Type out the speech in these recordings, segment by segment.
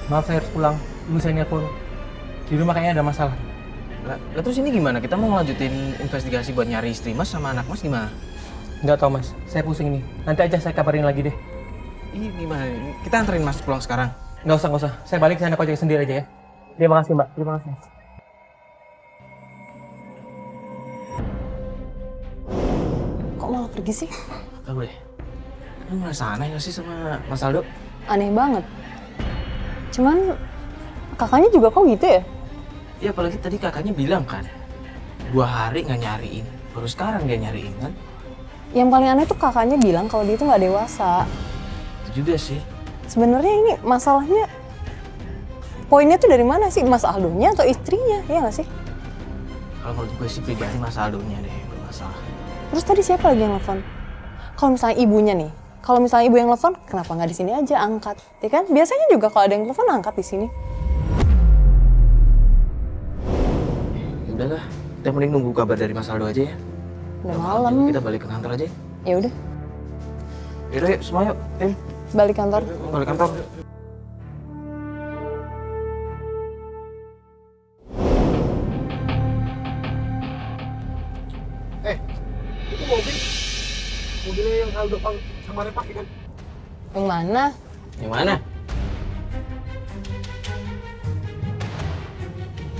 Maaf saya harus pulang. Ibu saya nelfon. Di rumah kayaknya ada masalah. Lah terus ini gimana? Kita mau ngelanjutin investigasi buat nyari istri Mas sama anak Mas gimana? Nggak tahu mas, saya pusing nih. Nanti aja saya kabarin lagi deh. Ih gimana? Kita anterin Mas pulang sekarang. Nggak usah. Saya balik ke sana kojek sendiri aja ya. Terima kasih mbak, terima kasih. Kok malah pergi sih? Tahu deh. Kamu merasa aneh nggak sih sama Mas Aldo? Aneh banget. Cuman kakaknya juga kok gitu ya? Ya apalagi tadi kakaknya bilang kan, 2 hari nggak nyariin, baru sekarang dia nyariin kan? Yang paling aneh tuh kakaknya bilang kalau dia tuh nggak dewasa. Itu juga sih. Sebenarnya ini masalahnya poinnya tuh dari mana sih? Mas Aldonya atau istrinya? Ya nggak sih? Kalau menurut gue sih pribadi Mas Aldonya deh yang bermasalah. Terus tadi siapa lagi yang nelfon? Kalau misalnya ibunya nih, kalau misalnya ibu yang nelfon, kenapa nggak di sini aja angkat? Ya kan? Biasanya juga kalau ada yang nelfon angkat di sini. Ya udahlah, kita mending nunggu kabar dari Mas Aldo aja ya. Udah malam malam. juga, kita balik ke kantor aja. Ya udah, Yaudah yuk semua yuk, tim. balik kantor. Balik kantor. Itu mobilnya yang Aldo sama Repa kan? Yang mana? Yang mana?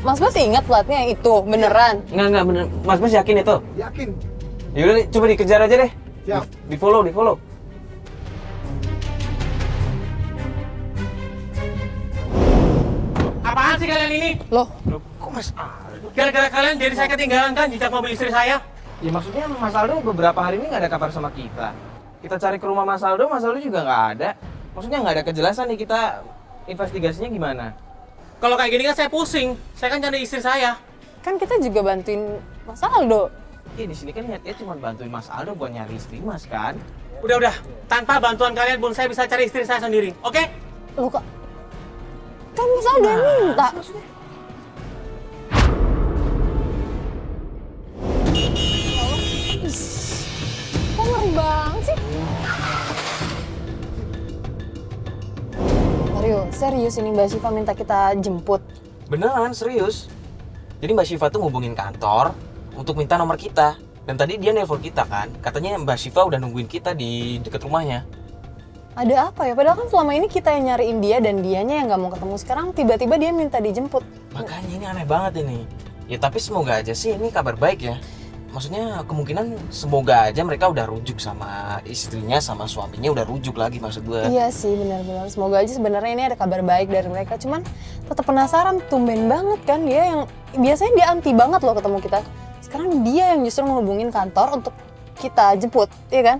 Mas Bas ingat platnya yang itu beneran? Enggak bener. Mas yakin itu? Yakin. Yaudah nih, coba dikejar aja deh. Siap. Di follow. Apaan sih kalian ini? Loh, Loh, kok Mas Aldo? Gara-gara kalian jadi saya ketinggalan kan jejak mobil istri saya? Ya maksudnya Mas Aldo beberapa hari ini nggak ada kabar sama kita. Kita cari ke rumah Mas Aldo juga nggak ada. Maksudnya nggak ada kejelasan nih kita investigasinya gimana. Kalau kayak gini kan saya pusing. Saya kan cari istri saya. kan kita juga bantuin Mas Aldo. Iya di sini kan niatnya cuma bantuin Mas Aldo buat nyari istri Mas kan. Udah. Tanpa bantuan kalian pun saya bisa cari istri saya sendiri. Oke? Loh kok? Kan Mas Aldo yang minta. Kok ngeri banget sih? Serius ini Mbak Syifa minta kita jemput. Beneran serius. Jadi Mbak Syifa tuh ngubungin kantor untuk minta nomor kita. Dan tadi dia nelpon kita kan. Katanya Mbak Syifa udah nungguin kita di dekat rumahnya. Ada apa ya? Padahal kan selama ini kita yang nyariin dia dan dianya yang nggak mau ketemu. Sekarang tiba-tiba dia minta dijemput. Makanya ini aneh banget ini. Ya tapi semoga aja sih ini kabar baik ya. Maksudnya kemungkinan semoga aja mereka udah rujuk sama istrinya sama suaminya udah rujuk lagi maksud gue. Iya sih benar-benar. Semoga aja sebenarnya ini ada kabar baik dari mereka. Cuman tetap penasaran, tumben banget kan dia yang biasanya dia anti banget loh ketemu kita. Sekarang dia yang justru menghubungin kantor untuk kita jemput, iya kan?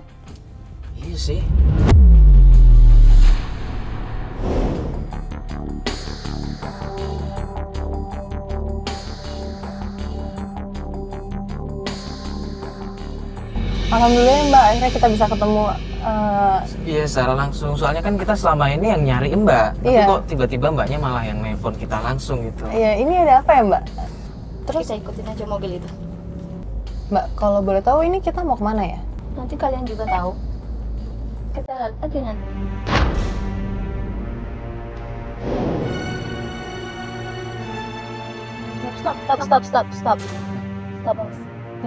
Iya sih. Alhamdulillah ya, Mbak, akhirnya kita bisa ketemu. Iya secara langsung. Soalnya kan kita selama ini yang nyariin Mbak. Tapi Iya. kok tiba-tiba Mbaknya malah yang nelpon kita langsung gitu. Iya, ini ada apa ya Mbak? Terus Kita ikutin aja mobil itu. Mbak, kalau boleh tahu ini kita mau kemana ya? Nanti kalian juga tahu. Kita lihat aja nanti. Stop. Stop.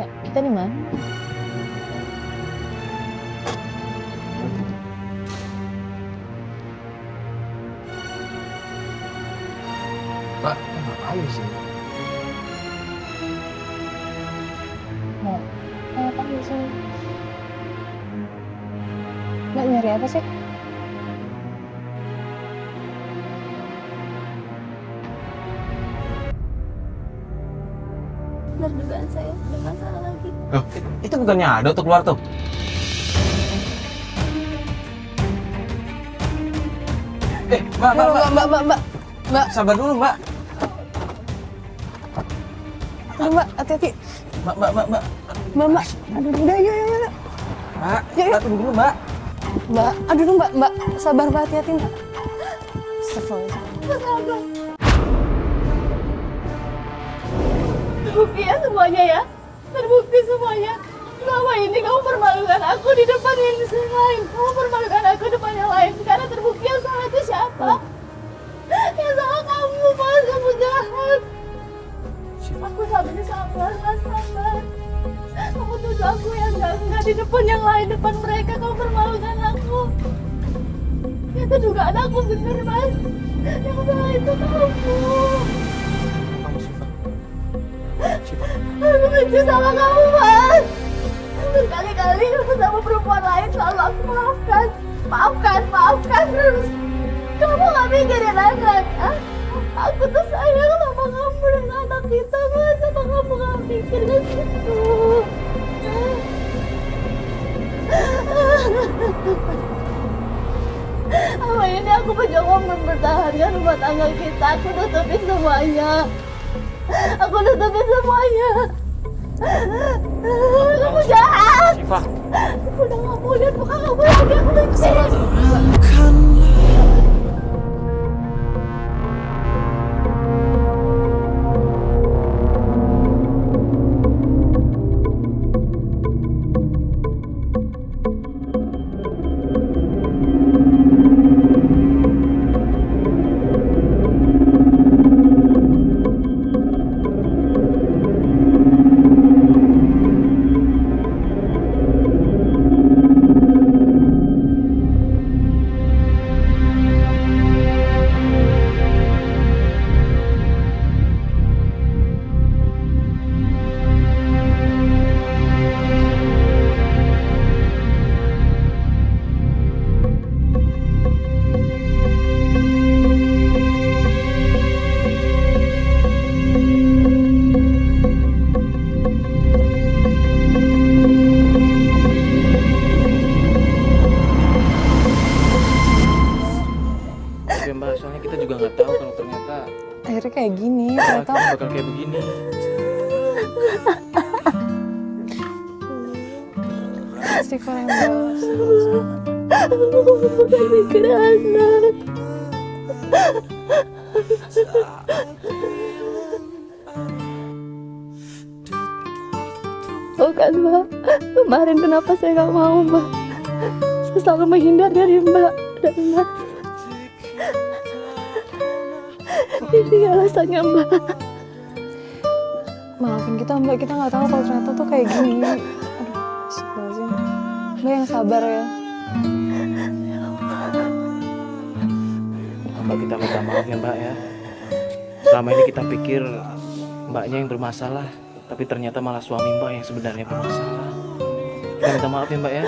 Ya, kita di mana? Mbak, ngapain sih? Apa di sini? Mbak nyari apa sih? Benar dugaan saya ada masalah lagi. Loh, itu bukannya ada tuh keluar tuh? Mbak, Sabar dulu, Mbak. aduh Mbak, hati-hati. Mbak. Mbak, aduh udah, yuk. Mbak, Yuk. Mbak tunggu dulu, Mbak. Mbak, aduh Mbak, sabar Mbak, hati-hati Mbak. Astagfirullah. Terbukti ya semuanya ya. Terbukti semuanya. Selama ini kamu permalukan aku di depan yang lain. Kamu permalukan aku di depan yang lain. Sekarang terbukti yang salah itu siapa? Ya salah kamu mas, kamu jahat. Aku sabarnya sabar mas, sabar. Kamu tuduh aku yang enggak di depan yang lain, depan mereka kamu permalukan aku. Itu dugaan aku bener mas. Yang salah itu kamu. Kamu Syifa. Syifa. Aku benci sama kamu mas. Berkali-kali aku sama perempuan lain selalu aku maafkan. Maafkan terus. Kamu gak mikirin anak, ah? Aku tuh sayang sama kamu dan anak kita mas. Apa kamu gak mikir ke situ? Apa ini aku mencoba mempertahankan rumah tangga kita. Aku nutupin semuanya. Aku nutupin semuanya. Kamu jahat. Syifa. Aku udah gak mau lihat muka kamu lagi. Aku benci. Ya mbak, soalnya kita juga nggak tahu kalau ternyata Akhirnya kayak gini, ternyata akhirnya bakal kayak begini. Istighfar yang balas. Aku bukan mikir anak. Bukan mbak. Kemarin kenapa saya gak mau mbak? Saya selalu menghindar dari mbak dan mbak. Ini alasannya mbak. Maafin kita mbak, kita nggak tahu kalau ternyata tuh kayak gini. Aduh, astagfirullahaladzim. Mbak yang sabar ya. Mbak, kita minta maaf ya mbak ya. Selama ini kita pikir mbaknya yang bermasalah, tapi ternyata malah suami mbak yang sebenarnya bermasalah. Kita minta maaf ya mbak ya.